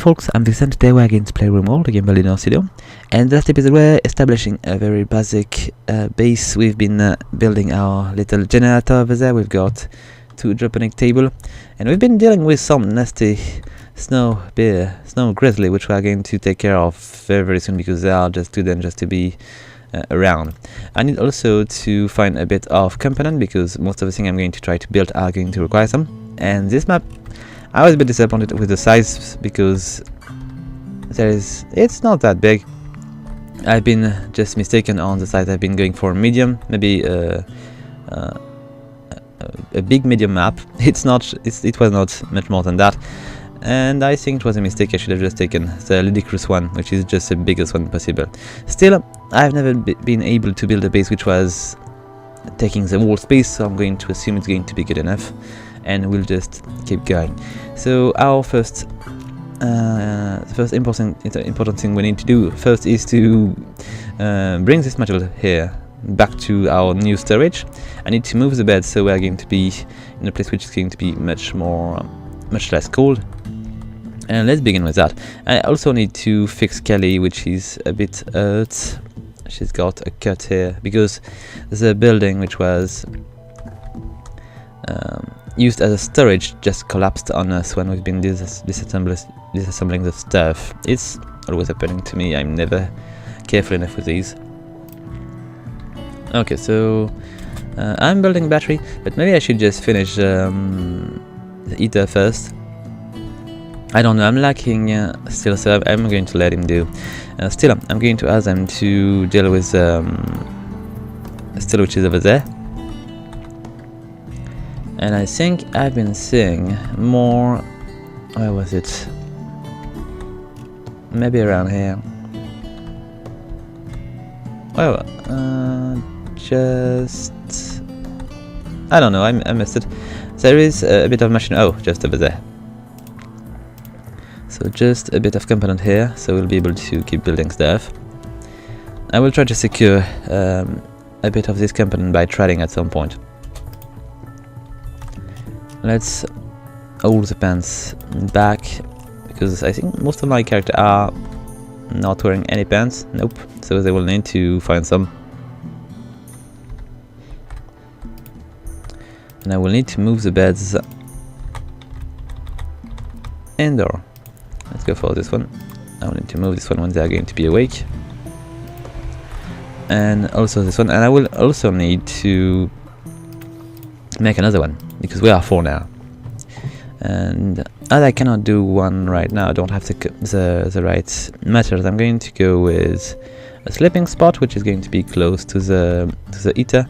folks, I'm Vixen. Today we're going to play RimWorld, a game built in our studio. And last episode we're establishing a very basic base. We've been building our little generator over there. We've got 2 hydroponic table, and we've been dealing with some nasty snow grizzly, which we are going to take care of very, very soon because they are just too dangerous to be around. I need also to find a bit of component because most of the things I'm going to try to build are going to require some. And this map, I was a bit disappointed with the size because it's not that big. I've been just mistaken on the size. I've been going for a medium, maybe a big medium map. It was not much more than that, and I think it was a mistake. I should have just taken the ludicrous one, which is just the biggest one possible. Still, I've never been able to build a base which was taking the whole space, so I'm going to assume it's going to be good enough, and we'll just keep going. So our first important thing we need to do first is to bring this material here back to our new storage. I need to move the bed, so we're going to be in a place which is going to be much less cold. And let's begin with that. I also need to fix Kelly, which is a bit hurt. She's got a cut here because the building which was used as a storage just collapsed on us when we've been disassembling the stuff. It's always happening to me. I'm never careful enough with these. Okay, so I'm building a battery, but maybe I should just finish the eater first. I don't know, I'm lacking still, so I'm going to let him do. Still, I'm going to ask them to deal with still, which is over there. And I think I've been seeing more. Where was it? Maybe around here. Well, just I don't know. I missed it. There is a bit of machine. Oh, just over there. So just a bit of component here, so we'll be able to keep building stuff. I will try to secure a bit of this component by trading at some point. Let's hold the pants back because I think most of my characters are not wearing any pants. Nope. So they will need to find some. And I will need to move the beds indoor. Let's go for this one. I will need to move this one when they are going to be awake. And also this one. And I will also need to make another one because we are 4 now. And as I cannot do one right now, I don't have the right materials. I'm going to go with a sleeping spot, which is going to be close to the eater,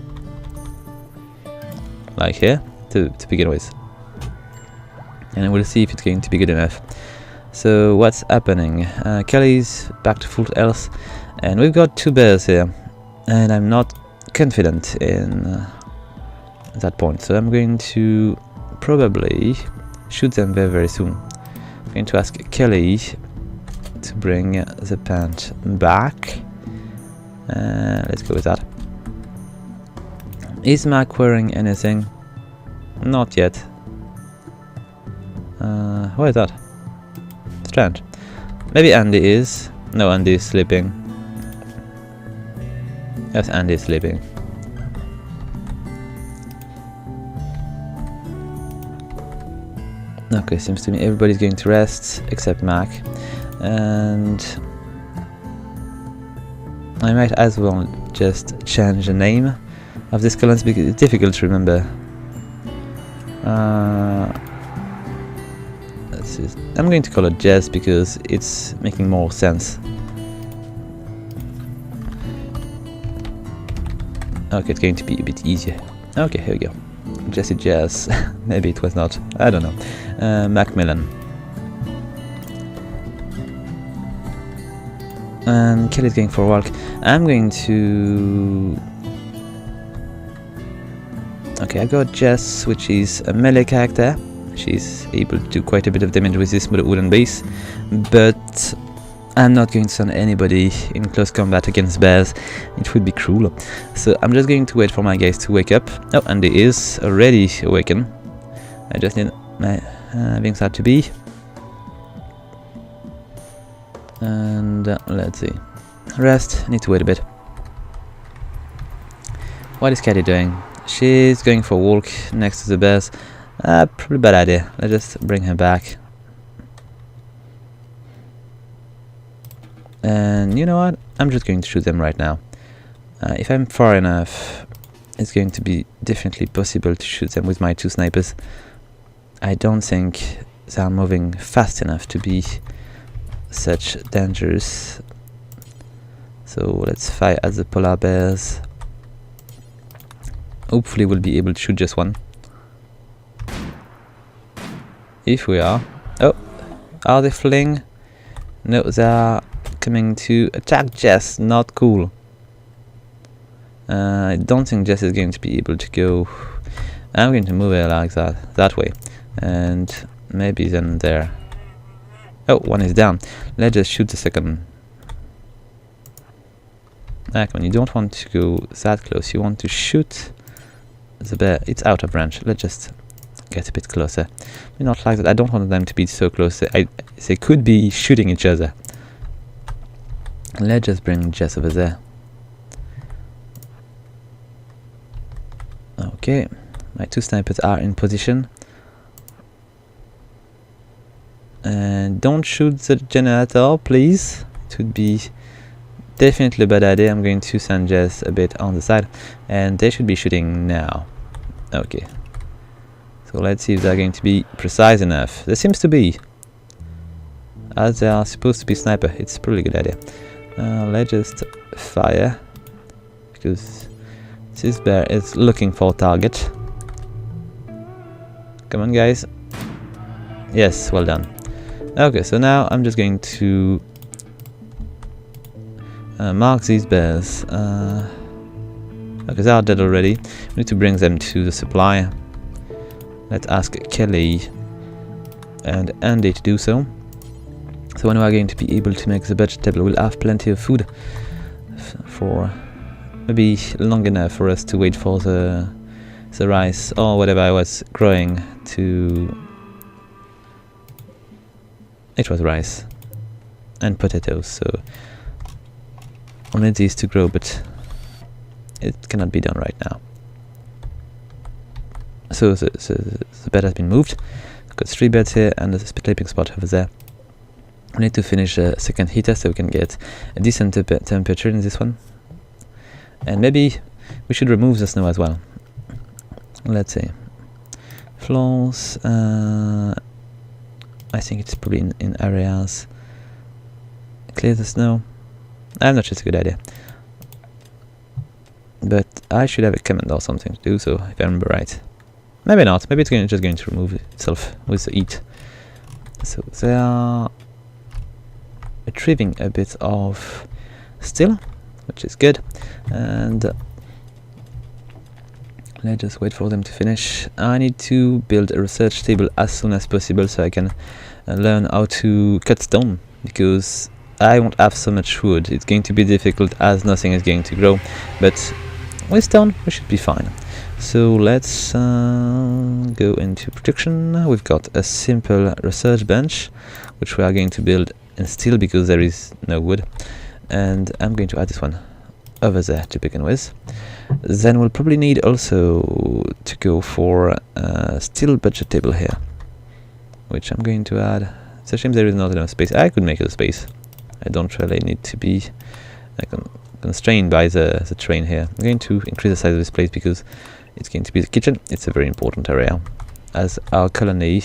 like here to begin with. And we'll see if it's going to be good enough. So what's happening? Kelly's back to full health, and we've got 2 bears here, and I'm not confident in that point, so I'm going to probably shoot them very, very soon. I'm going to ask Kelly to bring the pant back. Let's go with that. Is Mac wearing anything? Not yet. Where is that? Strange. Maybe Andy is. No, Andy is sleeping. Yes, Andy is sleeping. Okay, seems to me everybody's going to rest except Mac. And I might as well just change the name of this colony because it's difficult to remember. I'm going to call it Jazz because it's making more sense. Okay, it's going to be a bit easier. Okay, here we go. Jesse Jazz. Maybe it was not. I don't know. Macmillan. And Kelly's going for a walk. I'm going to... Okay, I got Jess, which is a melee character. She's able to do quite a bit of damage with this wooden base, but I'm not going to send anybody in close combat against bears. It would be cruel. So I'm just going to wait for my guys to wake up. Oh, and he is already awakened. I just need my VynxarTV. And let's see. Rest. Need to wait a bit. What is Catty doing? She's going for a walk next to the bears. Probably bad idea. Let's just bring her back. And you know what? I'm just going to shoot them right now. If I'm far enough, it's going to be definitely possible to shoot them with my 2 snipers. I don't think they are moving fast enough to be such dangerous. So let's fire at the polar bears. Hopefully we'll be able to shoot just one. If we are. Oh, are they fleeing? No, they are coming to attack Jess. Not cool. I don't think Jess is going to be able to go. I'm going to move it like that way, and maybe then there. Oh, one is down. Let's just shoot the second. Come on, you don't want to go that close. You want to shoot the bear. It's out of range. Let's just get a bit closer. Not like that. I don't want them to be so close. They could be shooting each other. Let's just bring Jess over there. Okay, my 2 snipers are in position. And don't shoot the generator, please. It would be definitely a bad idea. I'm going to send Jess a bit on the side. And they should be shooting now. Okay. So let's see if they're going to be precise enough. There seems to be. As they are supposed to be sniper, it's a pretty good idea. Let's just fire. Because this bear is looking for a target. Come on, guys. Yes, well done. Okay, so now I'm just going to mark these bears. Okay, they are dead already. We need to bring them to the supply. Let's ask Kelly and Andy to do so. So when we are going to be able to make the budget table, we'll have plenty of food for maybe long enough for us to wait for the rice or whatever I was growing to. It was rice and potatoes, so I need these to grow, but it cannot be done right now. So the bed has been moved. I've got 3 beds here and a sleeping spot over there. We need to finish a second heater so we can get a decent temperature in this one. And maybe we should remove the snow as well. Let's see. Floors. I think it's probably in areas. Clear the snow. I'm not sure it's a good idea. But I should have a command or something to do so, if I remember right. Maybe not. Maybe it's just going to remove itself with the heat. So they are retrieving a bit of steel, which is good. And let's just wait for them to finish. I need to build a research table as soon as possible so I can learn how to cut stone, because I won't have so much wood. It's going to be difficult as nothing is going to grow, but with stone we should be fine. So let's go into production. We've got a simple research bench which we are going to build in steel because there is no wood, and I'm going to add this one over there to begin with. Then we'll probably need also to go for a steel budget table here, which I'm going to add. It's a shame there is not enough space. I could make it a space. I don't really need to be constrained by the train here. I'm going to increase the size of this place because it's going to be the kitchen. It's a very important area, as our colony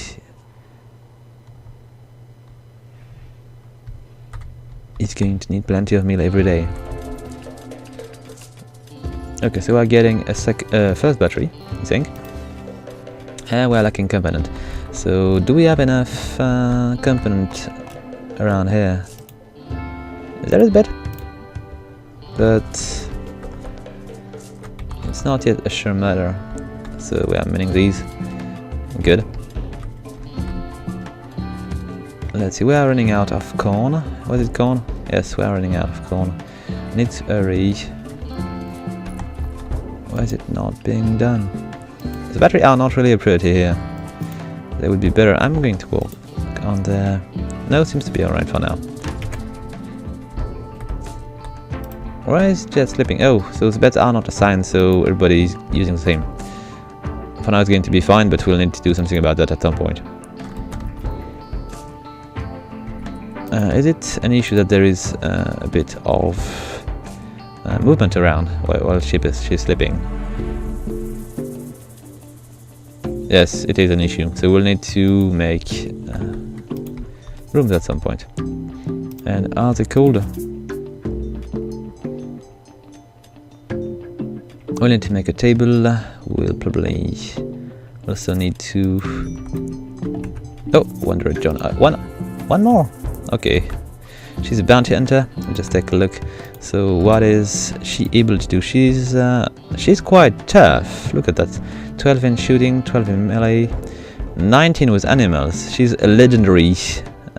is going to need plenty of meal every day. Okay, so we're getting a first battery, I think. And we're lacking component. So do we have enough component around here? There is a bit, but it's not yet a sure matter. So we are mining these. Good. Let's see, we are running out of corn. Was it corn? Yes, we are running out of corn. Need to hurry. Why is it not being done? The battery are not really a priority here. They would be better. I'm going to walk on there. No, it seems to be alright for now. Why is Jet sleeping? Oh, so the beds are not assigned, so everybody's using the same. For now it's going to be fine, but we'll need to do something about that at some point. Is it an issue that there is a bit of movement around while she's sleeping? Yes, it is an issue, so we'll need to make rooms at some point. And are they cold? We'll need to make a table. We'll probably also need to... Oh, Wanderer John. One more! Okay. She's a bounty hunter. We'll just take a look. So what is she able to do? She's quite tough. Look at that. 12 in shooting, 12 in melee, 19 with animals. She's a legendary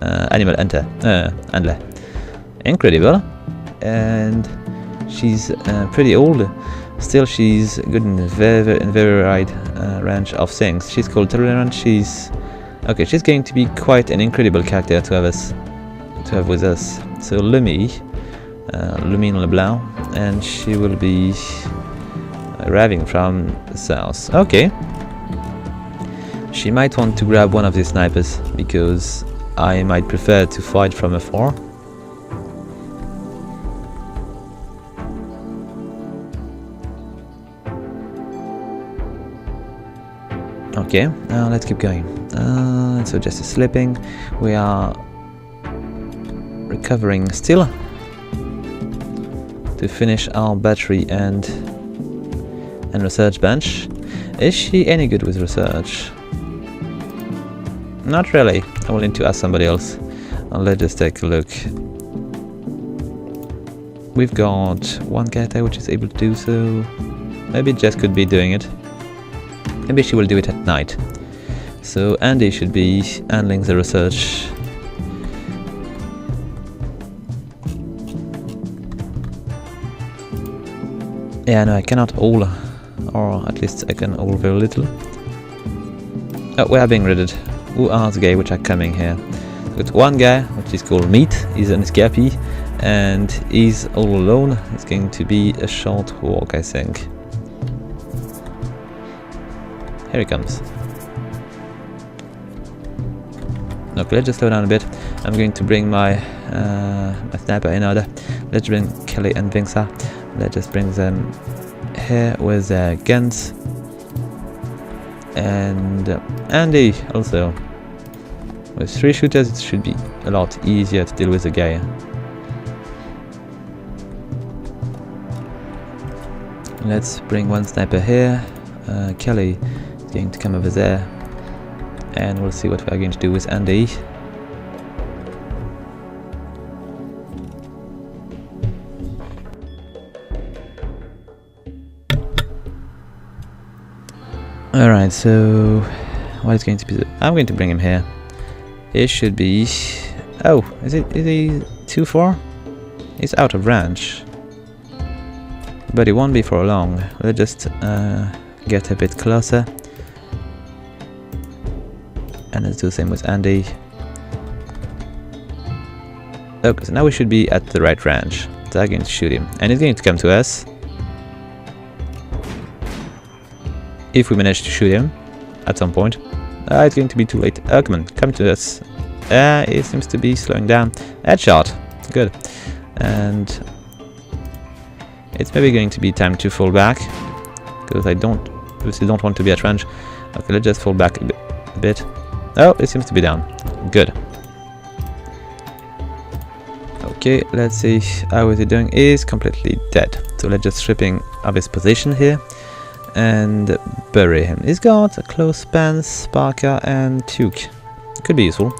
animal hunter. Handler. Incredible. And she's pretty old. Still, she's good in a very wide range of things. She's called tolerant. She's going to be quite an incredible character to have with us. So Lumine LeBlanc, and she will be arriving from the south. Okay. She might want to grab one of these snipers because I might prefer to fight from afar. Okay, let's keep going. So just sleeping. We are recovering still to finish our battery and research bench. Is she any good with research? Not really. I will need to ask somebody else. Let's just take a look. We've got one character which is able to do so. Maybe Jess could be doing it. Maybe she will do it at night. So Andy should be handling the research. Yeah, no, I cannot all, or at least I can all very little. Oh, we are being raided. Who are the guys which are coming here? We've got one guy, which is called Meat. He's an escapee, and he's all alone. It's going to be a short walk, I think. Here he comes. Okay, let's just slow down a bit. I'm going to bring my sniper in order. Let's bring Kelly and Vynxar. Let's just bring them here with their guns. And Andy also. With 3 shooters it should be a lot easier to deal with the guy. Let's bring one sniper here. Kelly is going to come over there. And we'll see what we're going to do with Andy. Alright, so what is going to be I'm going to bring him here. It should be... Oh, is he too far? He's out of range. But it won't be for long. Let's just get a bit closer. And let's do the same with Andy. Okay, so now we should be at the right range. So I'm going to shoot him. And he's going to come to us. If we manage to shoot him at some point. It's going to be too late. Oh, come to us. It seems to be slowing down. Headshot. Good. And it's maybe going to be time to fall back. Because I obviously don't want to be at range. Okay, let's just fall back a bit. Oh, it seems to be down. Good. Okay, let's see how is he doing. He's completely dead. So let's just strip him of his position here and bury him. He's got a close pants, parka, and toque. Could be useful.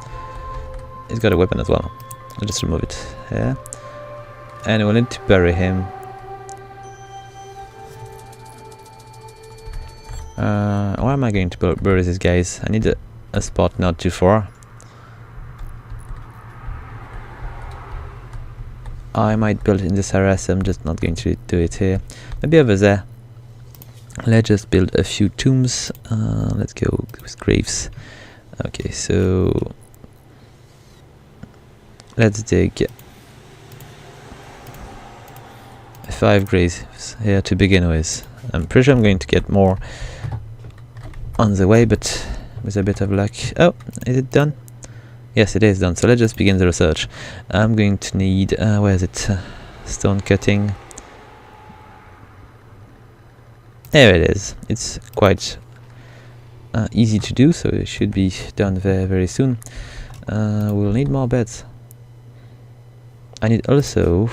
He's got a weapon as well. I'll just remove it here. And we'll need to bury him. Where am I going to bury these guys? I need a spot not too far. I might build in this area, so I'm just not going to do it here. Maybe over there. Let's just build a few tombs. Let's go with graves. Okay, so let's dig 5 graves here to begin with. I'm pretty sure I'm going to get more on the way, but with a bit of luck. Oh, is it done? Yes, it is done. So let's just begin the research. I'm going to need, where is it? Stone cutting. There it is. It's quite easy to do, so it should be done very, very soon. We'll need more beds. I need also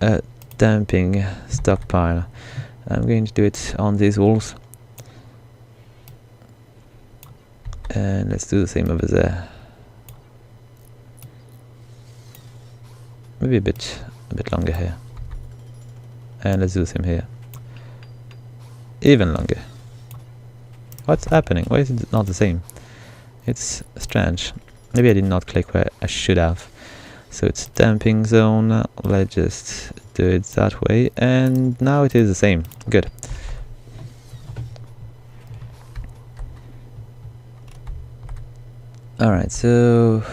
a dumping stockpile. I'm going to do it on these walls. And let's do the same over there. Maybe a bit longer here. And let's do the same here. Even longer. What's happening? Why is it not the same? It's strange. Maybe I did not click where I should have. So it's dumping zone. Let's just do it that way. And now it is the same. Good. Alright, so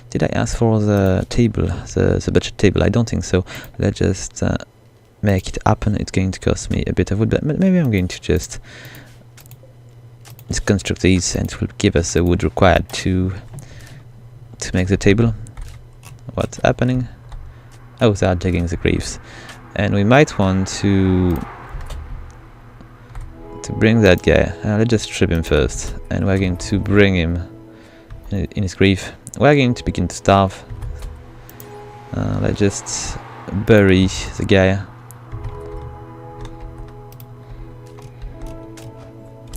did I ask for the table, the budget table? I don't think so. Let's just make it happen. It's going to cost me a bit of wood, but maybe I'm going to just construct these, and it will give us the wood required to make the table. What's happening? Oh, they are digging the graves, and we might want to bring that guy. Let's just strip him first, and we're going to bring him in his grave. We're going to begin to starve. Let's just bury the guy.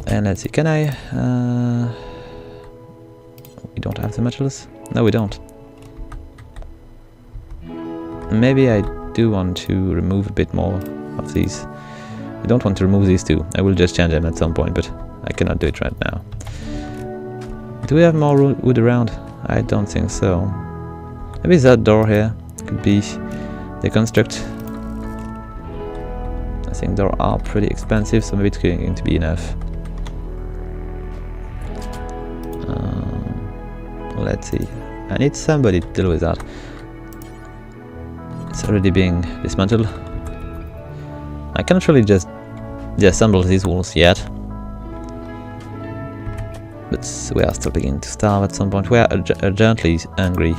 And let's see, can I... we don't have the metals? No, we don't. Maybe I do want to remove a bit more of these. I don't want to remove these two. I will just change them at some point, but I cannot do it right now. Do we have more wood around? I don't think so. Maybe that door here could be deconstruct. I think doors are pretty expensive, so maybe it's going to be enough. Let's see. I need somebody to deal with that. It's already being dismantled. I cannot really just disassemble these walls yet. But we are still beginning to starve at some point. We are urgently hungry.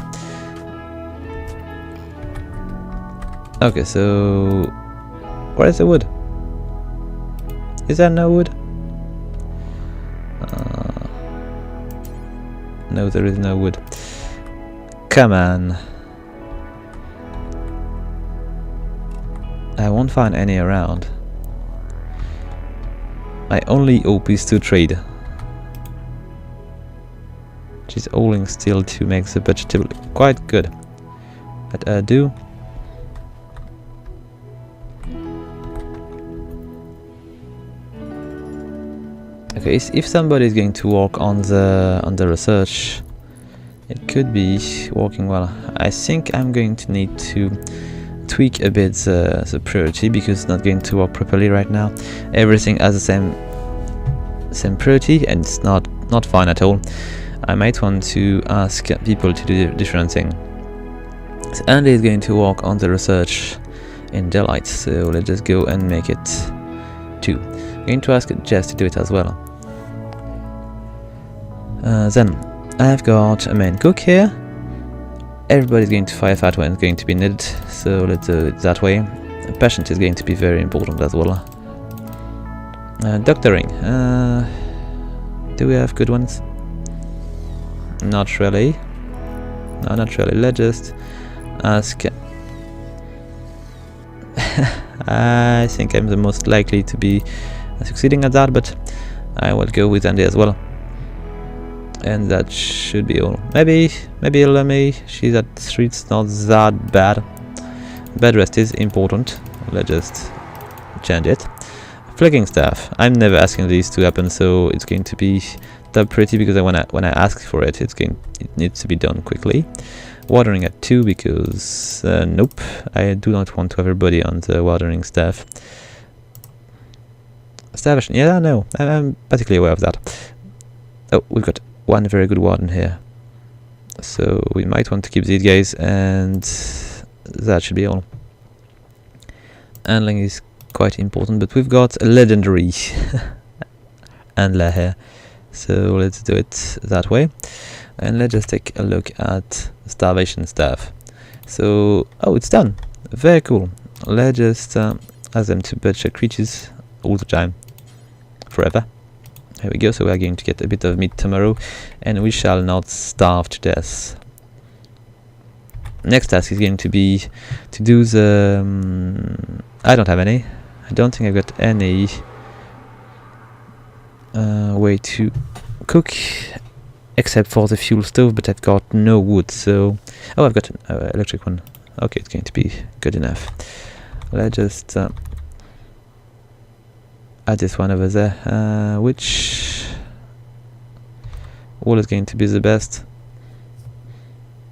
Okay, so... where is the wood? Is there no wood? No, there is no wood. Come on. I won't find any around. My only hope is to trade. She's holding still to make the budget table quite good. But do. Okay, if somebody is going to work on the research, it could be working well. I think I'm going to need to tweak a bit the priority, because it's not going to work properly right now. Everything has the same priority, and it's not fine at all. I might want to ask people to do different thing. So Andy is going to work on the research in daylight, so let's just go and make it 2. I'm going to ask Jess to do it as well. Then I've got a main cook here. Everybody's going to firefight when it's going to be needed, so let's do it that way. Patient is going to be very important as well. Doctoring. Do we have good ones? Not really. No, not really. Let's just ask. I think I'm the most likely to be succeeding at that, but I will go with Andy as well. And that should be all. Maybe Lemmy, she's at 3, it's not that bad. Bed rest is important. Let's just change it. Flicking staff. I'm never asking these to happen, so it's going to be that pretty, because when I ask for it, it needs to be done quickly. Watering at 2 because nope, I do not want to have everybody on the watering staff. Starvation. Yeah, no, I'm particularly aware of that. Oh, we've got one very good warden here, so we might want to keep these guys, and that should be all. handling is quite important, but we've got a legendary handler here, so let's do it that way. And let's just take a look at starvation stuff. So, oh, it's done. Very cool. Let's just ask them to butcher creatures all the time, forever. Here we go. So we are going to get a bit of meat tomorrow, and we shall not starve to death. Next task is going to be to do the... I don't have any. I don't think I've got any way to cook, except for the fuel stove, but I've got no wood, so... Oh, I've got an electric one. Okay, it's going to be good enough. Let's just add this one over there. Which wall is going to be the best?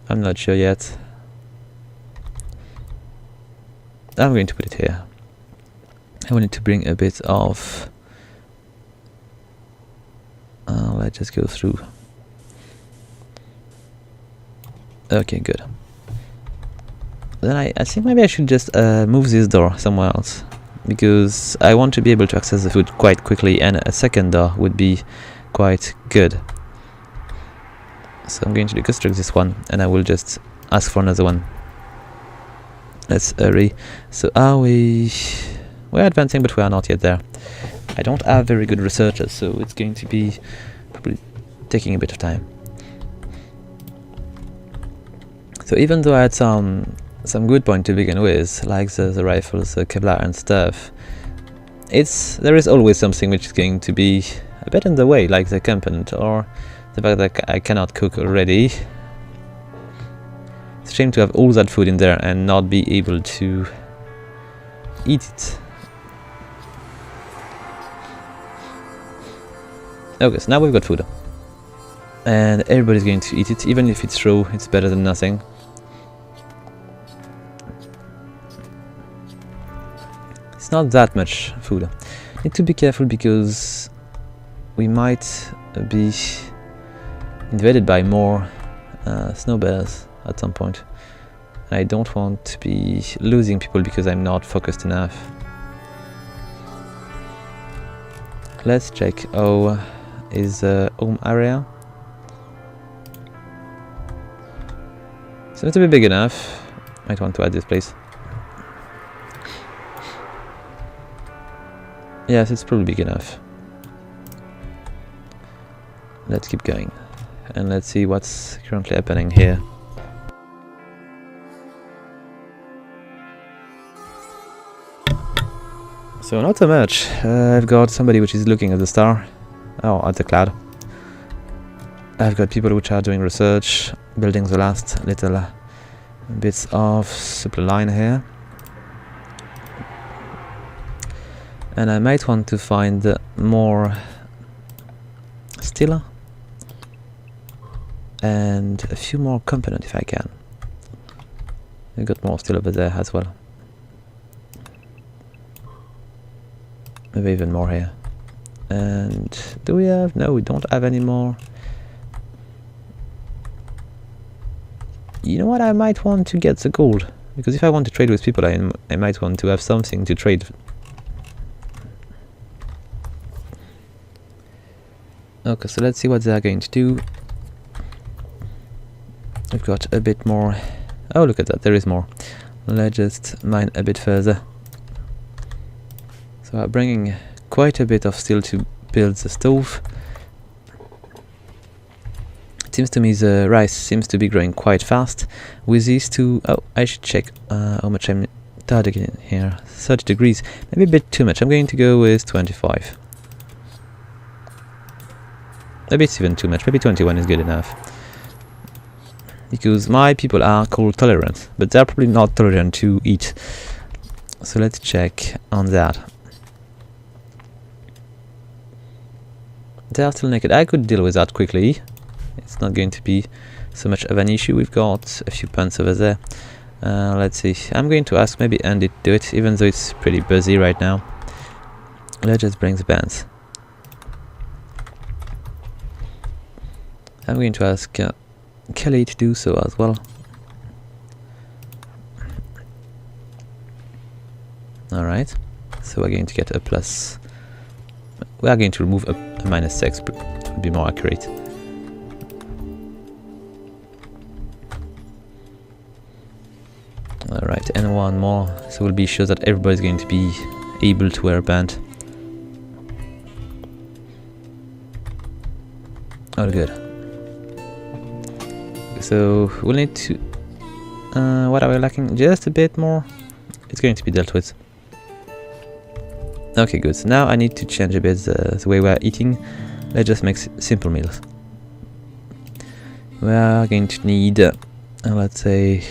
I'm not sure yet. I'm going to put it here. I wanted to bring a bit of... let's just go through. Okay, good. Then I think maybe I should just move this door somewhere else, because I want to be able to access the food quite quickly, and a second door would be quite good. So I'm going to deconstruct this one, and I will just ask for another one. Let's hurry. So are we... We're advancing, but we are not yet there. I don't have very good researchers, so it's going to be probably taking a bit of time. So even though I had some good point to begin with, like the rifles, the Kevlar and stuff, there is always something which is going to be a bit in the way, like the component, or the fact that I cannot cook already. It's a shame to have all that food in there and not be able to eat it. Okay, so now we've got food. And everybody's going to eat it, even if it's raw, it's better than nothing. It's not that much food. Need to be careful because we might be invaded by more snow bears at some point. I don't want to be losing people because I'm not focused enough. Let's check how is the home area. Seems to be big enough. Might want to add this place. Yes, it's probably big enough. Let's keep going. And let's see what's currently happening here. So not so much. I've got somebody which is looking at the star. Oh, at the cloud. I've got people which are doing research, building the last little bits of supply line here. And I might want to find more steel and a few more components if I can. We've got more steel over there as well. Maybe even more here. And do we have... No, we don't have any more. You know what, I might want to get the gold, because if I want to trade with people I might want to have something to trade. Okay, so let's see what they are going to do. We've got a bit more. Oh, look at that, there is more. Let's just mine a bit further. So I'm bringing quite a bit of steel to build the stove. It seems to me the rice seems to be growing quite fast. With these two... Oh, I should check how much I'm targeting here. 30 degrees. Maybe a bit too much. I'm going to go with 25. Maybe it's even too much. Maybe 21 is good enough. Because my people are cold tolerant, but they're probably not tolerant to eat. So let's check on that. They are still naked. I could deal with that quickly. It's not going to be so much of an issue. We've got a few pants over there. Let's see. I'm going to ask maybe Andy to do it, even though it's pretty busy right now. Let's just bring the pants. I'm going to ask Kelly to do so as well. Alright, so we're going to get a plus. We are going to remove a -6 to be more accurate. Alright, and one more, so we'll be sure that everybody's going to be able to wear a band. All good. So we'll need to... what are we lacking? Just a bit more. It's going to be dealt with. Okay, good. So now I need to change a bit the way we're eating. Let's just make simple meals. We are going to need, let's say...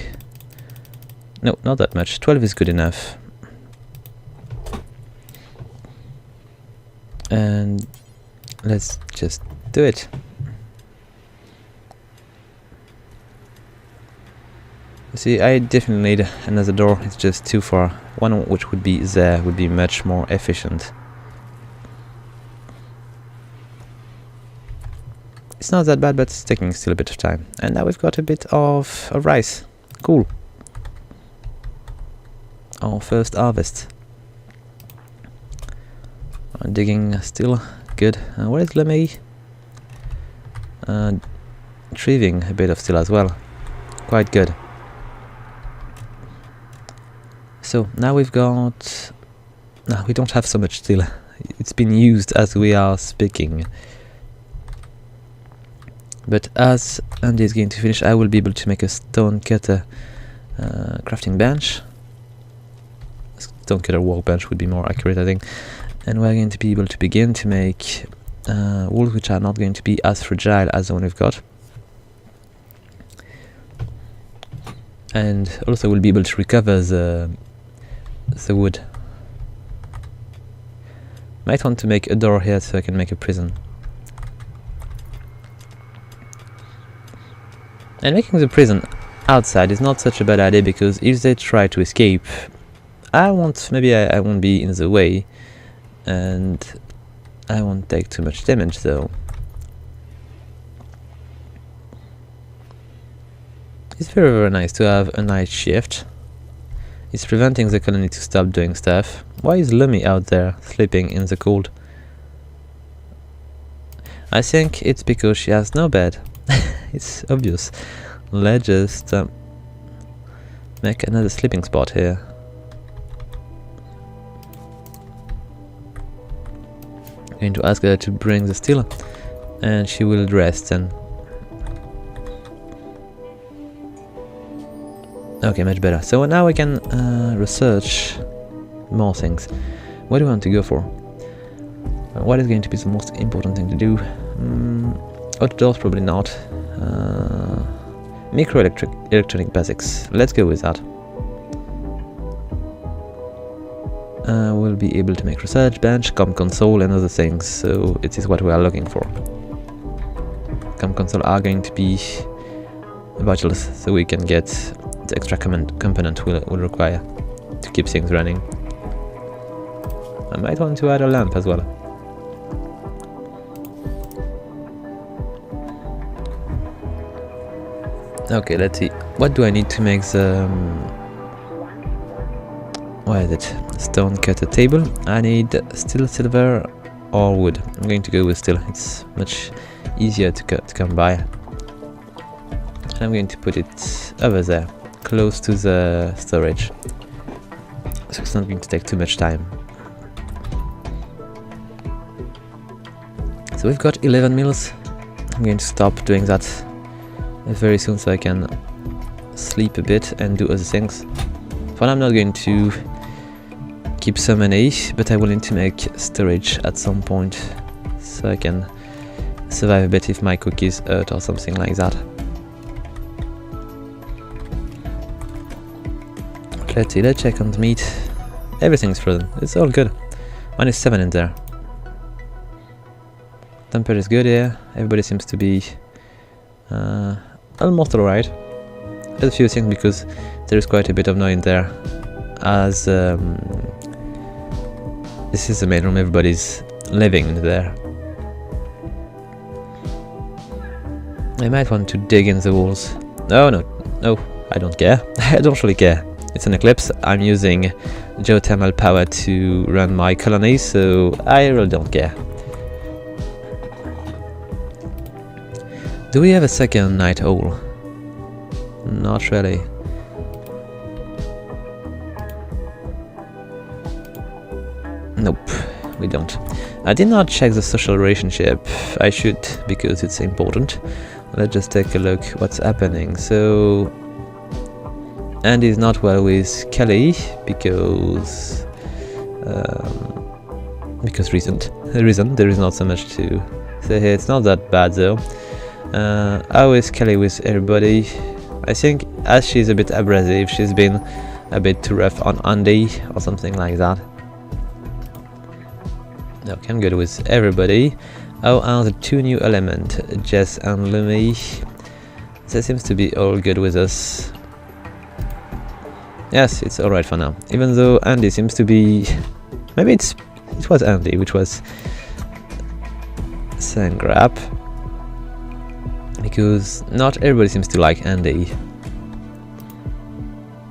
No, not that much. 12 is good enough. And let's just do it. See, I definitely need another door. It's just too far. One which would be there would be much more efficient. It's not that bad, but it's taking still a bit of time. And now we've got a bit of rice. Cool. Our first harvest. Digging still good. Where is Lemmy? Retrieving a bit of steel as well. Quite good. So now we've got... No, we don't have so much steel. It's been used as we are speaking. But as Andy is going to finish, I will be able to make a stone cutter crafting bench. Stone cutter workbench would be more accurate, I think. And we're going to be able to begin to make walls which are not going to be as fragile as the one we've got. And also we'll be able to recover the wood. Might want to make a door here so I can make a prison. And making the prison outside is not such a bad idea, because if they try to escape, maybe I won't be in the way, and I won't take too much damage though. It's very, very nice to have a night shift. It's preventing the colony to stop doing stuff. Why is Lummy out there sleeping in the cold? I think it's because she has no bed. It's obvious. Let's just make another sleeping spot here. I'm going to ask her to bring the steel, and she will rest then. Okay, much better. So now we can research more things. What do we want to go for? What is going to be the most important thing to do? Outdoors, probably not. Electronic basics. Let's go with that. We'll be able to make research bench, com console, and other things. So it is what we are looking for. Com console are going to be vital, so we can get the extra component we'll require to keep things running. I might want to add a lamp as well. Okay, let's see. What do I need to make the... where is it? Stone cutter table. I need steel, silver, or wood. I'm going to go with steel. It's much easier to come by. And I'm going to put it over there, close to the storage, so it's not going to take too much time. So we've got 11 meals. I'm going to stop doing that very soon so I can sleep a bit and do other things. For now I'm not going to keep so many, but I will need to make storage at some point so I can survive a bit if my cookies hurt or something like that. Let's see, let's check on the meat. Everything's frozen, it's all good. -7 in there. Temperature is good here, everybody seems to be almost alright. There's a few things because there is quite a bit of noise in there, as this is the main room, everybody's living in there. I might want to dig in the walls. No, I don't care. I don't really care. it's an eclipse. I'm using geothermal power to run my colonies, so I really don't care. Do we have a second night owl? Not really. Nope, we don't. I did not check the social relationship. I should, because it's important. Let's just take a look what's happening. So Andy's not well with Kelly because reason. There is not so much to say here. It's not that bad though. How is Kelly with everybody? I think as she's a bit abrasive, she's been a bit too rough on Andy or something like that. Okay, I'm good with everybody. How are the two new elements, Jess and Lumi? They seems to be all good with us. Yes, it's alright for now. Even though Andy seems to be... Maybe it was Andy, which was saying crap. Because not everybody seems to like Andy.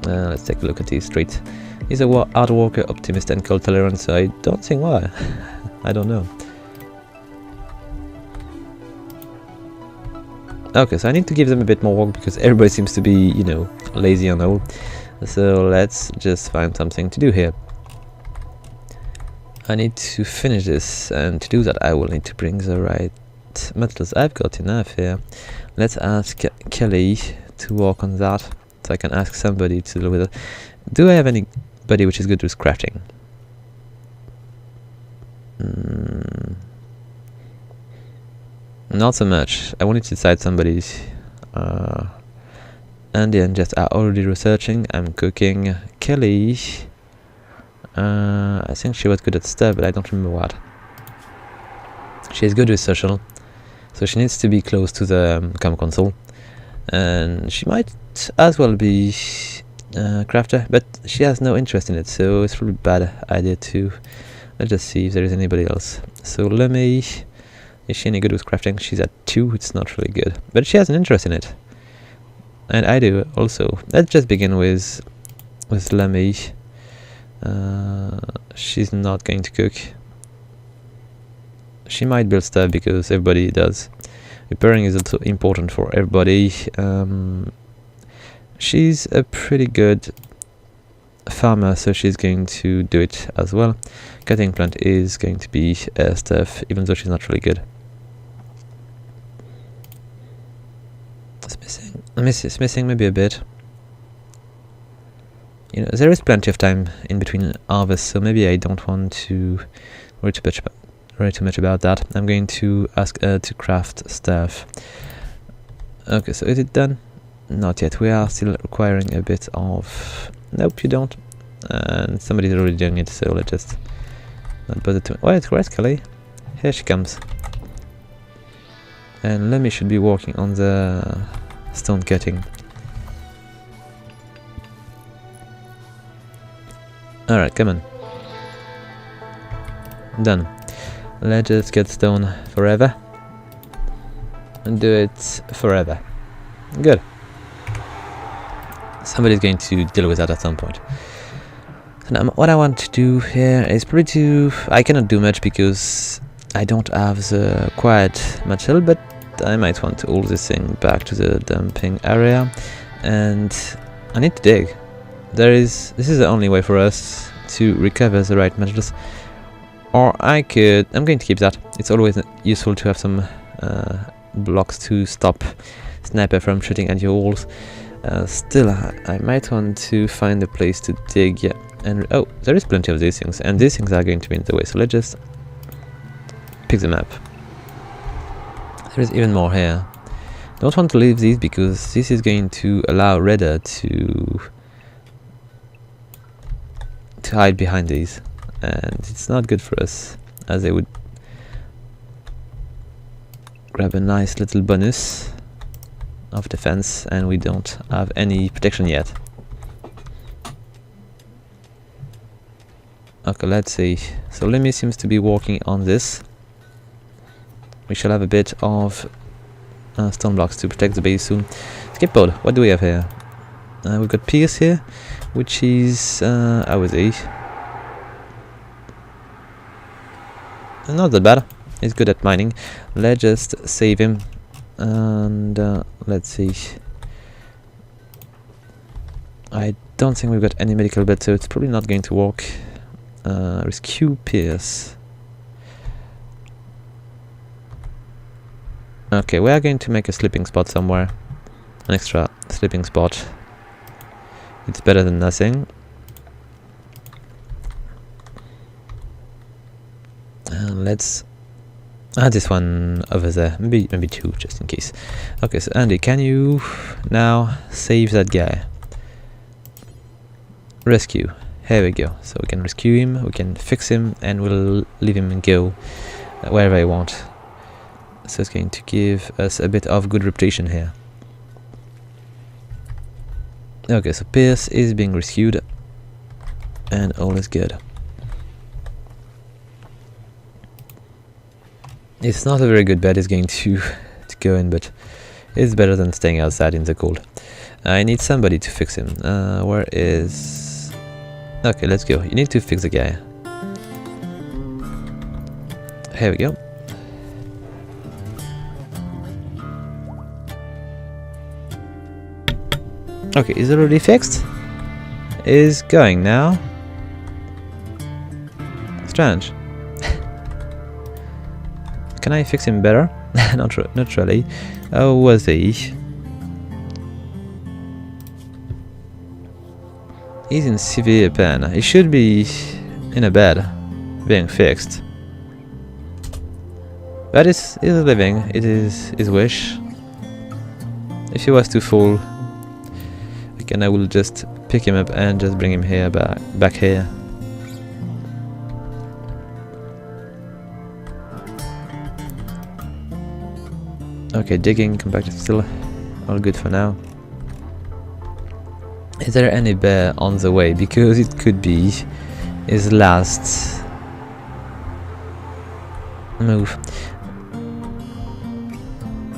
Let's take a look at his traits. He's a hard worker, optimist and cold tolerant, so I don't think why. I don't know. Okay, so I need to give them a bit more work because everybody seems to be, you know, lazy and old. So let's just find something to do here. I need to finish this, and to do that I will need to bring the right metals. I've got enough here. Let's ask Kelly to work on that, so I can ask somebody to deal with it. Do I have anybody which is good with crafting? Not so much. I wanted to decide somebody. Andy and Jess are already researching. I'm cooking. Kelly, I think she was good at stuff, but I don't remember what. She is good with social, so she needs to be close to the comm console, and she might as well be crafter, but she has no interest in it, so it's probably a bad idea too. Let's just see if there is anybody else. So Lemmy, is she any good with crafting? She's at 2, it's not really good, but she has an interest in it, and I do also. Let's just begin with Lemmy. She's not going to cook. She might build stuff because everybody does. Repairing is also important for everybody. She's a pretty good farmer, so she's going to do it as well. Cutting plant is going to be stuff, even though she's not really good. It's missing maybe a bit. You know, there is plenty of time in between harvests, so maybe I don't want to worry too much about that. I'm going to ask her to craft stuff. Okay, so is it done? Not yet. We are still requiring a bit of... Nope, you don't. And somebody's already doing it, so let's just not bother to... Where's Kelly? Here she comes. And Lemmy should be working on the stone cutting. Alright, come on. Done. Let's just get stone forever. And do it forever. Good. Somebody's going to deal with that at some point. And what I want to do here is probably to... I cannot do much because I don't have the quiet material, but I might want to haul this thing back to the dumping area. And I need to dig. This is the only way for us to recover the right metals. Or I'm going to keep that. It's always useful to have some blocks to stop sniper from shooting at your walls. Still, I might want to find a place to dig. Yeah. And oh, there is plenty of these things, and these things are going to be in the way. So let's just pick them up. There is even more here. Don't want to leave these because this is going to allow Redder to hide behind these, and it's not good for us, as they would grab a nice little bonus of defense, and we don't have any protection yet. Okay, let's see. So Lemmy seems to be working on this. We shall have a bit of stone blocks to protect the base soon. Skipboard, what do we have here? We've got Pierce here. which is how is he? Not that bad. He's good at mining. Let's just save him, and let's see. I don't think we've got any medical bed, so it's probably not going to work. Rescue Pierce. Okay, we are going to make a sleeping spot somewhere. An extra sleeping spot. It's better than nothing. Let's add this one over there. Maybe two, just in case. Okay, so Andy, can you now save that guy? Rescue. Here we go. So we can rescue him, we can fix him, and we'll leave him go wherever I want. So it's going to give us a bit of good reputation here. Okay, so Pierce is being rescued, and all is good. It's not a very good bed he's going to go in, but it's better than staying outside in the cold. I need somebody to fix him. Where is... Okay, let's go. You need to fix the guy. Here we go. Okay, is it already fixed? Is going now. Strange. Can I fix him better? not really. Oh, was he? He's in severe pain. He should be in a bed, being fixed. But he's living. It is his wish. If he was to fall, again, I will just pick him up and just bring him here, back here. Okay, digging, compact, still all good for now. Is there any bear on the way? Because it could be his last move.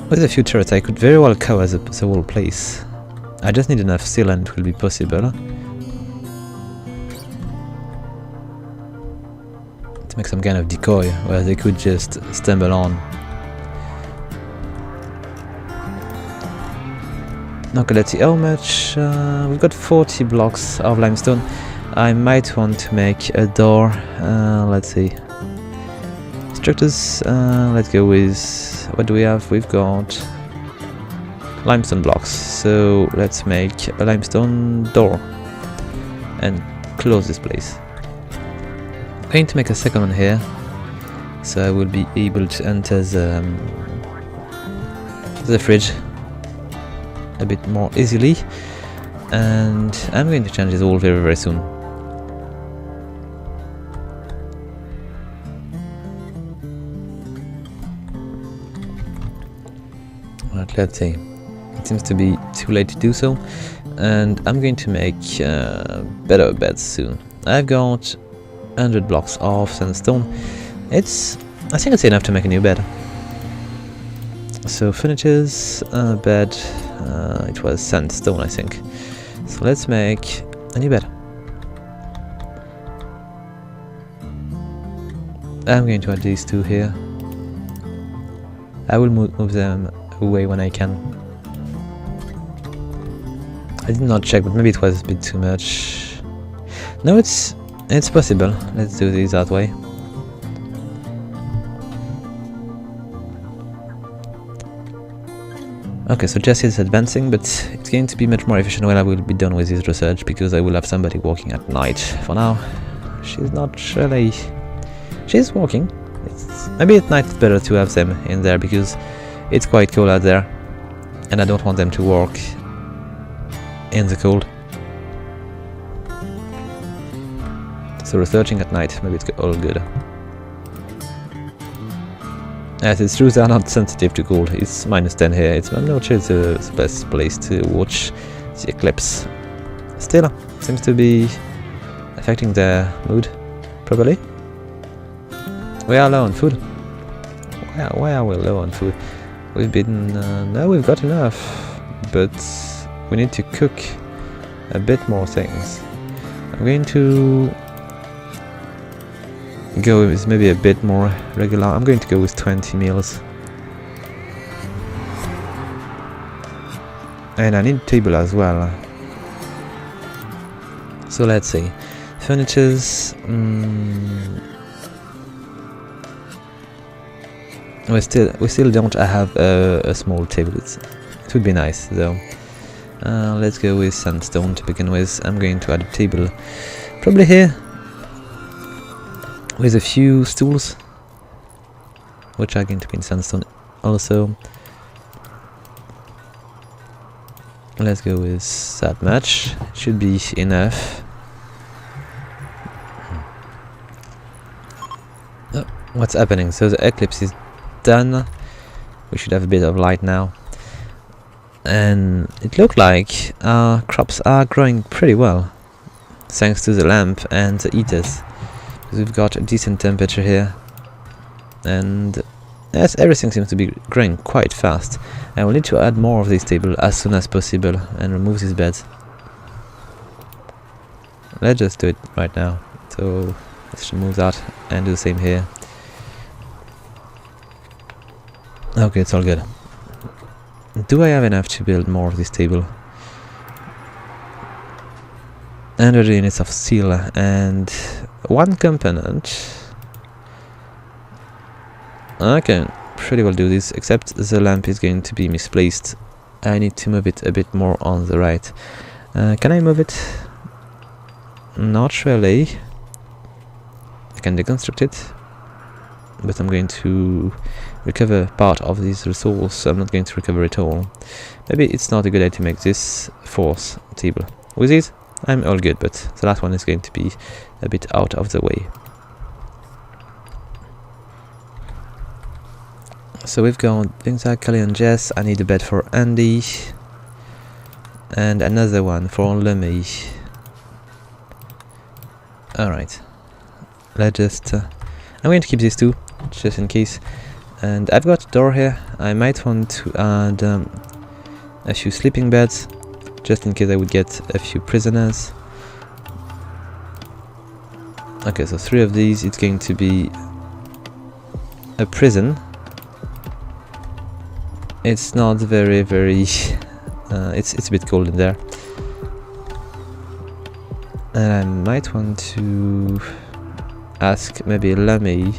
With a few turrets, I could very well cover the whole place. I just need enough steel and it will be possible. To make some kind of decoy where they could just stumble on. Okay, let's see how much. We've got 40 blocks of limestone. I might want to make a door. Let's see. Structures. Let's go with. What do we have? We've got limestone blocks. So let's make a limestone door and close this place. I'm going to make a second one here, so I will be able to enter the fridge a bit more easily, and I'm going to change this all very, very soon. Right, let's see. It seems to be too late to do so, and I'm going to make better beds soon. I've got 100 blocks of sandstone. I think it's enough to make a new bed. So furniture's bed. It was sandstone, I think. So let's make a new bed. I'm going to add these two here. I will move them away when I can. I did not check, but maybe it was a bit too much. No, it's possible. Let's do this that way. Okay, so Jessie is advancing, but it's going to be much more efficient when I will be done with this research, because I will have somebody working at night. For now, she's not really... She's working. Maybe at night it's better to have them in there, because it's quite cold out there, and I don't want them to work in the cold. So researching at night, maybe it's all good. Yes, it's true they are not sensitive to cold. It's -10 here. I'm not sure it's the best place to watch the eclipse. Still, seems to be affecting their mood, probably. We are low on food. Why are we low on food? We've been... no, we've got enough. But we need to cook a bit more things. I'm going to go with maybe a bit more regular. I'm going to go with 20 meals. And I need a table as well. So let's see. Furnitures. We still don't have a small table. It would be nice though. Let's go with sandstone to begin with. I'm going to add a table, probably here, with a few stools, which are going to be in sandstone also. Let's go with that much. Should be enough. Oh, what's happening? So the eclipse is done. We should have a bit of light now. And it looked like our crops are growing pretty well, thanks to the lamp and the heaters. We've got a decent temperature here, and yes, everything seems to be growing quite fast. I will need to add more of this table as soon as possible and remove these beds. Let's just do it right now. So let's remove that and do the same here. Okay, it's all good. Do I have enough to build more of this table? 100 units of steel and one component. I can pretty well do this, except the lamp is going to be misplaced. I need to move it a bit more on the right. Can I move it? Not really. I can deconstruct it, but I'm going to recover part of this resource, so I'm not going to recover it all. Maybe it's not a good idea to make this fourth table. With it, I'm all good, but the last one is going to be a bit out of the way. So we've got Vynxar, Kelly and Jess. I need a bed for Andy. And another one for Lemmy. Alright. Let's just... I'm going to keep these two, just in case. And I've got a door here. I might want to add a few sleeping beds, just in case I would get a few prisoners. Okay, so 3 of these. It's going to be a prison. It's not very, it's a bit cold in there. And I might want to ask maybe Lemmy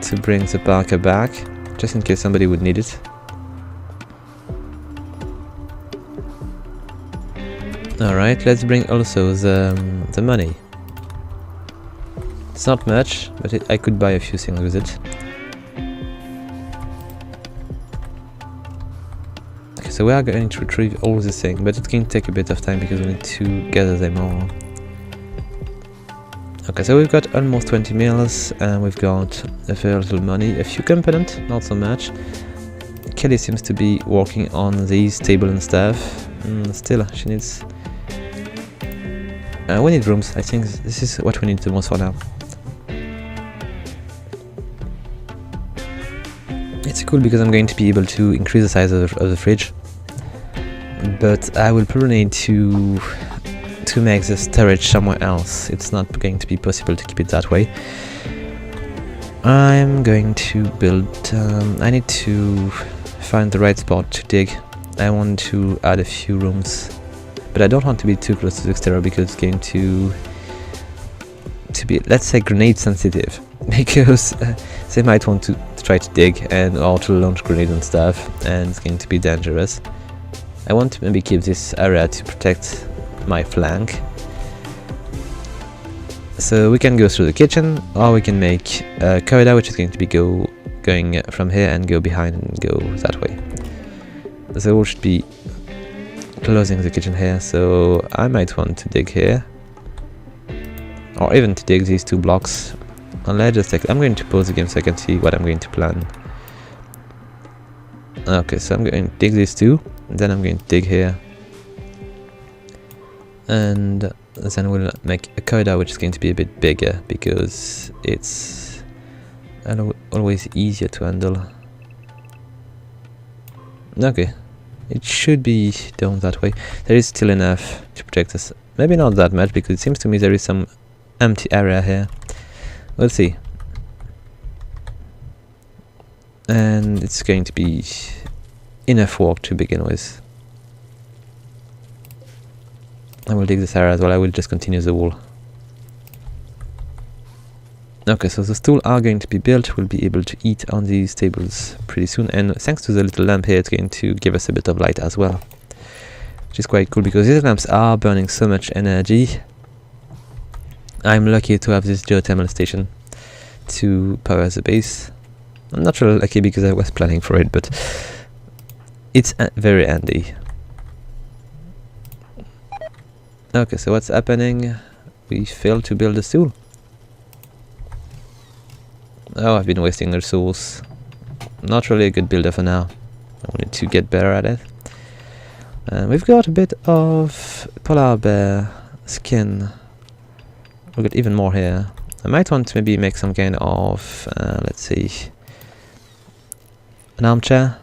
to bring the Parker back, just in case somebody would need it. Alright, let's bring also the money. It's not much, but I could buy a few things with it. Okay, so we are going to retrieve all these things, but it's going to take a bit of time because we need to gather them all. Okay, so we've got almost 20 meals, and we've got a very little money, a few components, not so much. Kelly seems to be working on these table and stuff. Still, she needs... we need rooms. I think this is what we need the most for now. It's cool because I'm going to be able to increase the size of the fridge, but I will probably need to make the storage somewhere else. It's not going to be possible to keep it that way. I'm going to build... I need to find the right spot to dig. I want to add a few rooms, but I don't want to be too close to the exterior because it's going to be, let's say, grenade sensitive, because they might want to try to dig and or to launch grenades and stuff, and it's going to be dangerous. I want to maybe keep this area to protect my flank. So we can go through the kitchen, or we can make a corridor which is going to be going from here and go behind and go that way. So we should be closing the kitchen here, so I might want to dig here, or even to dig these 2 blocks. And let's just take... I'm going to pause the game so I can see what I'm going to plan. Okay, so I'm going to dig these 2, then I'm going to dig here, and then we'll make a corridor which is going to be a bit bigger because it's always easier to handle. Okay, It should be done that way. There is still enough to protect us. Maybe not that much, because it seems to me there is some empty area here. We'll see. And it's going to be enough work to begin with. I will dig this area as well. I will just continue the wall. Okay, so the stools are going to be built. We'll be able to eat on these tables pretty soon, and thanks to the little lamp here, it's going to give us a bit of light as well, which is quite cool because these lamps are burning so much energy. I'm lucky to have this geothermal station to power the base. I'm not really lucky because I was planning for it, but it's very handy. Okay, so what's happening? We failed to build a stool. Oh, I've been wasting resource. Not really a good builder for now. I wanted to get better at it. We've got a bit of polar bear skin. We've got even more here. I might want to maybe make some kind of, let's see, an armchair.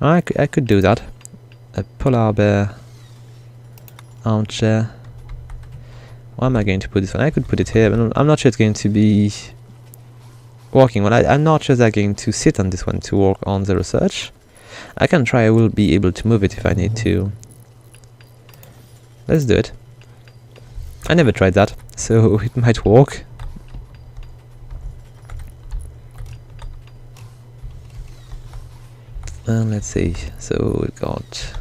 I could do that. A polar bear armchair. Where am I going to put this one? I could put it here, but I'm not sure it's going to be working well. I'm not sure they're going to sit on this one to work on the research. I can try. I will be able to move it if I need to. Let's do it. I never tried that, so it might work. Let's see. So we got.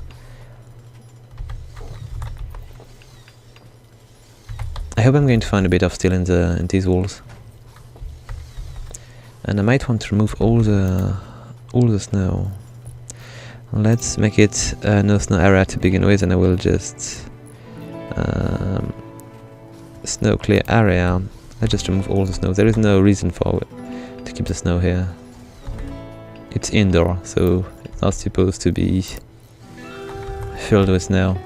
I hope I'm going to find a bit of steel in these walls, and I might want to remove all the snow. Let's make it no snow area to begin with, and I will just snow clear area. Let's just remove all the snow. There is no reason for it to keep the snow here. It's indoor, so it's not supposed to be filled with snow.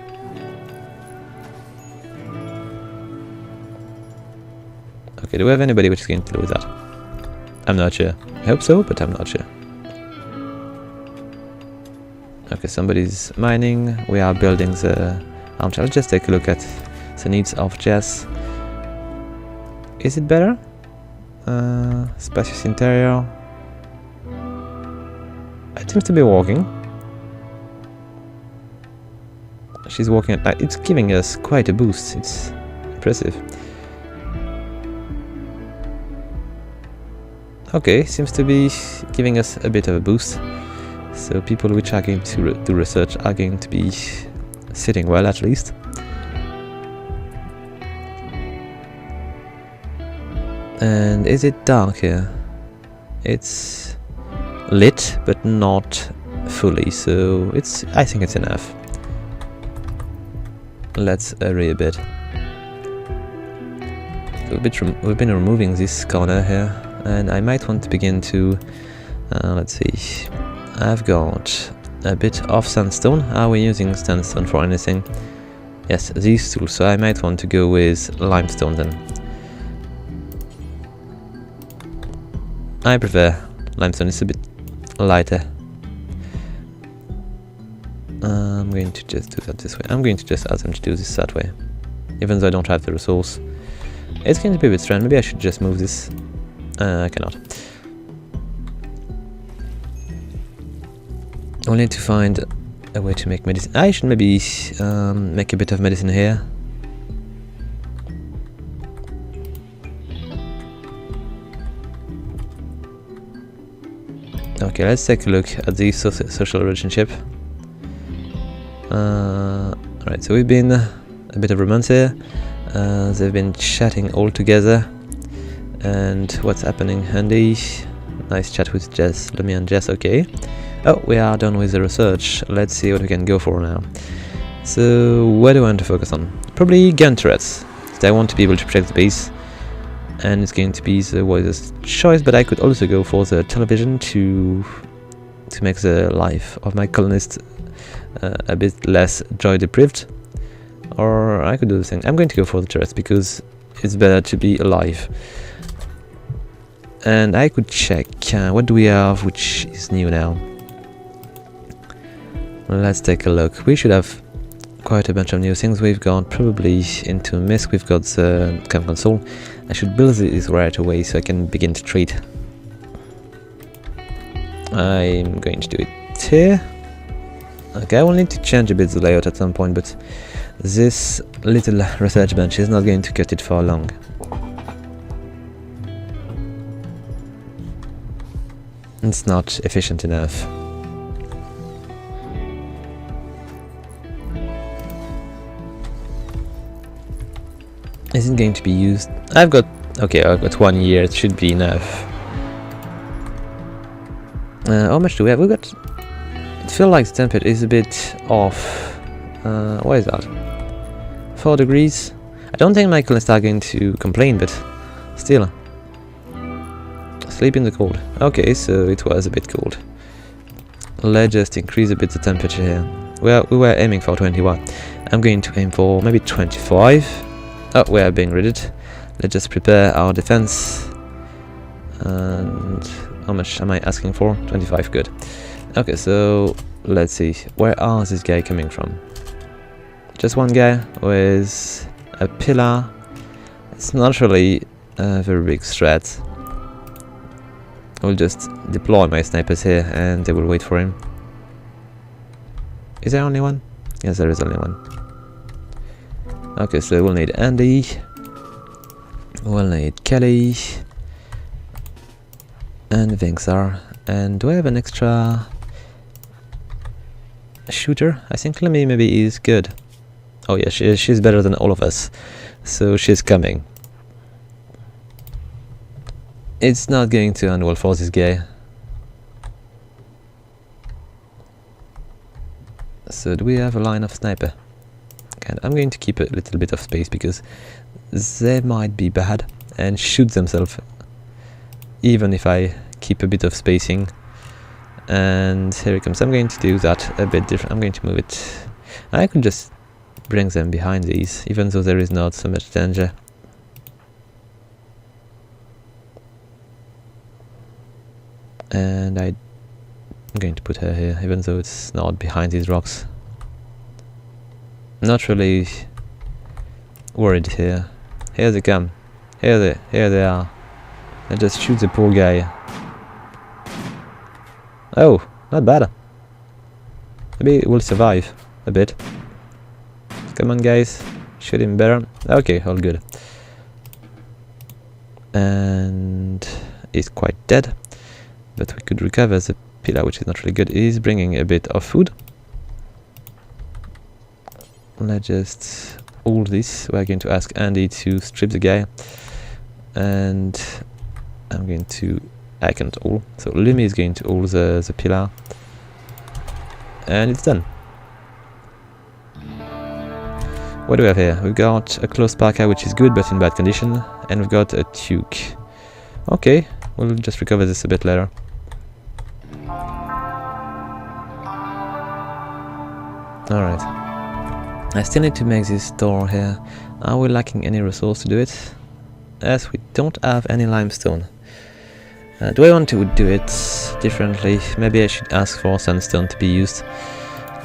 Okay, do we have anybody which is going to deal with that? I'm not sure. I hope so, but I'm not sure. Okay, somebody's mining. We are building the armchair. Let's just take a look at the needs of Jess. Is it better? Spacious interior. It seems to be working. She's working at night. It's giving us quite a boost. It's impressive. Okay, seems to be giving us a bit of a boost. So people which are going to do research are going to be sitting well, at least. And is it dark here? It's lit, but not fully, so I think it's enough. Let's hurry a bit. We've been removing this corner here, and I might want to begin to, let's see, I've got a bit of sandstone. Are we using sandstone for anything? Yes, these two, so I might want to go with limestone then. I prefer limestone, it's a bit lighter. I'm going to just do that this way. I'm going to just ask them to do this that way, even though I don't have the resource. It's going to be a bit strange. Maybe I should just move this. I cannot. I'll need to find a way to make medicine. I should maybe make a bit of medicine here. Okay, let's take a look at the social relationship. Alright, so we've been a bit of romance here. They've been chatting all together. And what's happening, Andy? Nice chat with Jess, Lumia and Jess, okay. Oh, we are done with the research. Let's see what we can go for now. So, what do I want to focus on? Probably gun turrets. I want to be able to protect the base. And it's going to be the wisest choice, but I could also go for the television to make the life of my colonists a bit less joy deprived. Or I could do the thing. I'm going to go for the turrets because it's better to be alive. And I could check what do we have which is new now. Let's take a look. We should have quite a bunch of new things. We've got probably into Mist, we've got the camp console. I should build this right away so I can begin to trade. I'm going to do it here. Okay, I will need to change a bit the layout at some point, but this little research bench is not going to cut it for long. It's not efficient enough. Isn't going to be used. I've got 1 year. It should be enough. How much do we have? We got. It feels like the temperature is a bit off. What is that? 4 degrees. I don't think my colonists are going to complain, but still. Sleep in the cold. Okay, so it was a bit cold. Let's just increase a bit the temperature here. We were aiming for 21. I'm going to aim for maybe 25. Oh, we are being raided. Let's just prepare our defense. And how much am I asking for? 25, good. Okay, so let's see. Where are this guy coming from? Just one guy with a pillar. It's not really a very big threat. I will just deploy my snipers here and they will wait for him. Is there only one? Yes, there is only one. Okay, so we'll need Andy. We'll need Kelly. And Vynxar. And do I have an extra shooter? I think Lemmy maybe is good. Oh yeah, she's better than all of us. So she's coming. It's not going to end well for this guy. So do we have a line of sniper? And I'm going to keep a little bit of space because they might be bad and shoot themselves even if I keep a bit of spacing. And here it comes. I'm going to do that a bit different. I'm going to move it. I could just bring them behind these even though there is not so much danger. And I'm going to put her here even though it's not behind these rocks. Not really worried here. Here they come. Here they are. I just shoot the poor guy. Oh, not bad. Maybe we'll survive a bit. Come on, guys. Shoot him better. Okay, all good. And he's quite dead. But we could recover the pillar, which is not really good. He's bringing a bit of food. Let's just hold this. We're going to ask Andy to strip the guy. And I'm going to... I can't hold. So Lumi is going to hold the pillar. And it's done. What do we have here? We've got a closed parka, which is good but in bad condition. And we've got a tuque. Okay, we'll just recover this a bit later. Alright. I still need to make this door here. Are we lacking any resource to do it? Yes, we don't have any limestone. Do I want to do it differently? Maybe I should ask for sandstone to be used.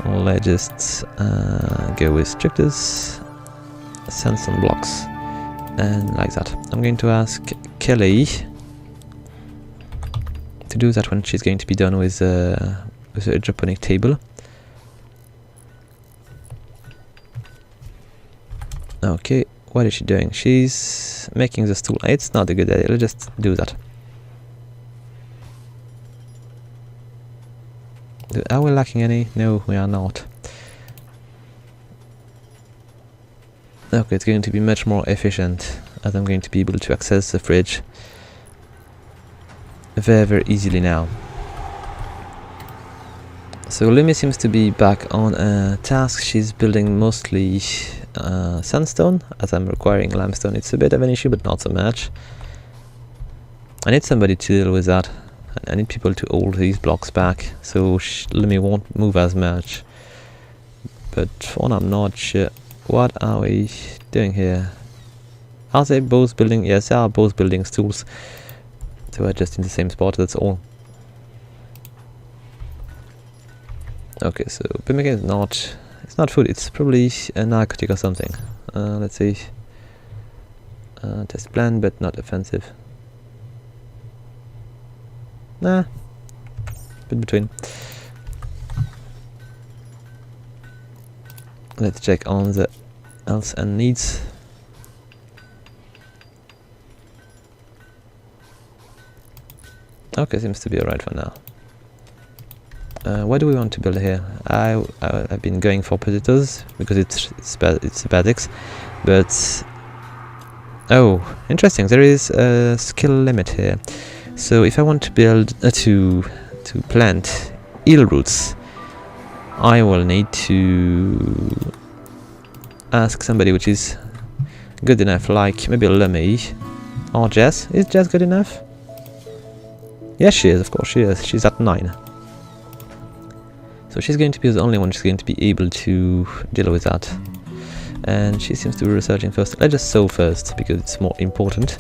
Or let's just go with structures, sandstone blocks, and like that. I'm going to ask Kelly to do that when she's going to be done with the hydroponic table. Okay, what is she doing? She's making the stool. It's not a good idea. Let's just do that. Are we lacking any? No, we are not. Okay, it's going to be much more efficient as I'm going to be able to access the fridge very, very easily now. So Lumi seems to be back on a task. She's building mostly sandstone, as I'm requiring limestone. It's a bit of an issue, but not so much. I need somebody to deal with that. I need people to hold these blocks back, so Lumi won't move as much. But for now, I'm not sure. What are we doing here? Are they both building? Yes, they are both building stools. So we're just in the same spot, that's all. Okay, so pemmican is not... It's not food, it's probably a narcotic or something. Let's see. Test bland, but not offensive. Nah. Bit between. Let's check on the else and needs. Okay, seems to be alright for now. What do we want to build here? I've been going for potatoes because it's basics, but oh, interesting. There is a skill limit here. So if I want to build to plant eel roots, I will need to ask somebody which is good enough, like maybe Lemmy or Jess. Is Jess good enough? Yes, she is. Of course, she is. She's at 9. So she's going to be the only one who's going to be able to deal with that. And she seems to be researching first. Let's just sow first, because it's more important.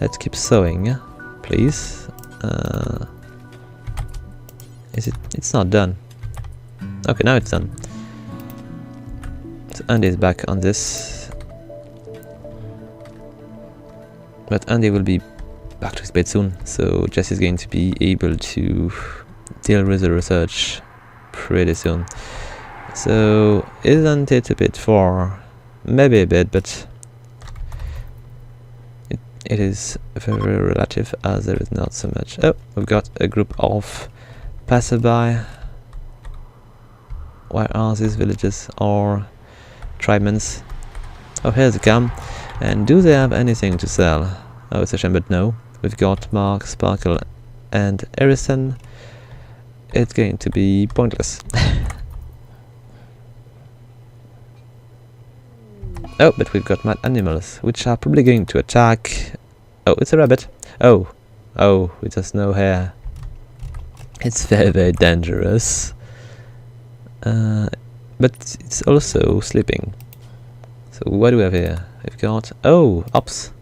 Let's keep sowing, please. Is it? It's not done. Okay, now it's done. So Andy's back on this. But Andy will be back to his bed soon, so Jess is going to be able to deal with the research pretty soon. So isn't it a bit far? Maybe a bit, but it is very relative as there is not so much. Oh, we've got a group of passerby. Where are these villages or tribemans? Oh, here they come. And do they have anything to sell? Oh, it's a shame, but no. We've got Mark, Sparkle and Harrison. It's going to be pointless. Oh, but we've got mad animals, which are probably going to attack. Oh, it's a rabbit. Oh, it has no hair. It's very, very dangerous. But it's also sleeping. So what do we have here? We've got... Oh, ops.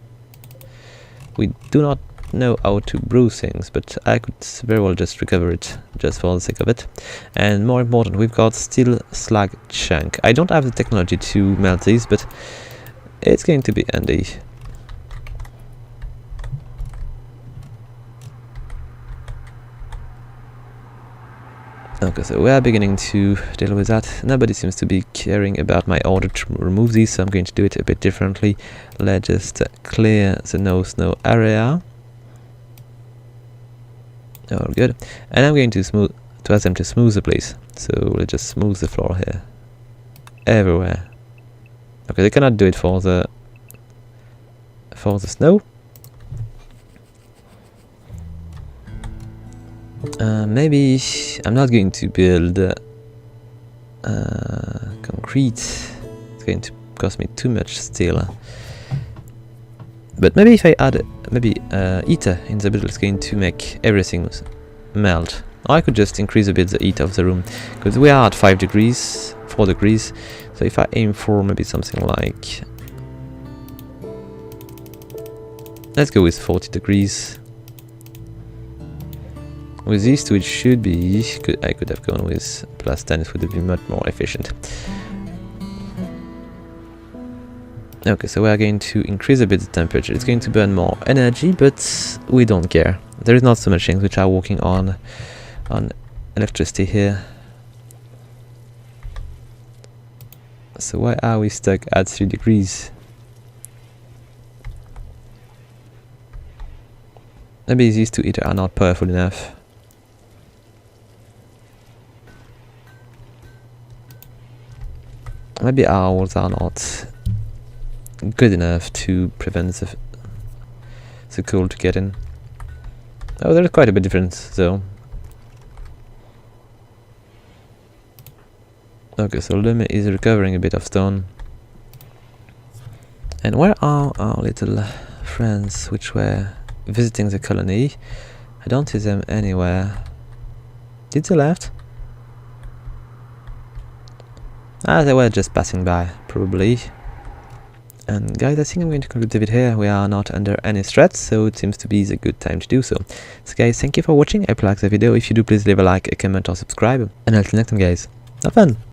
We do not know how to brew things, but I could very well just recover it, just for the sake of it. And more important, we've got steel slag chunk. I don't have the technology to melt these, but it's going to be handy. Okay, so we are beginning to deal with that. Nobody seems to be caring about my order to remove these, so I'm going to do it a bit differently. Let's just clear the no snow area. Oh, good. And I'm going to ask them to smooth the place. So let's just smooth the floor here, everywhere. Okay, they cannot do it for the snow. Maybe I'm not going to build concrete. It's going to cost me too much steel. But maybe if I add heater in the middle, it's going to make everything melt. Or I could just increase a bit the heat of the room, because we are at 4 degrees. So if I aim for maybe something like, let's go with 40 degrees. With these two, it should be... I could have gone with +10, it would have been much more efficient. Okay, so we are going to increase a bit the temperature. It's going to burn more energy, but we don't care. There is not so much things which are working on electricity here. So why are we stuck at 3 degrees? Maybe these two either are not powerful enough. Maybe our walls are not good enough to prevent the cold to get in. Oh, there's quite a bit difference though. Okay, so Lume is recovering a bit of stone. And where are our little friends which were visiting the colony? I don't see them anywhere. Did they left? Ah, they were just passing by, probably. And guys, I think I'm going to conclude the video here. We are not under any threats, so it seems to be the good time to do so. So guys, thank you for watching. I hope you liked the video. If you do, please leave a like, a comment or subscribe. And until next time guys. Have fun.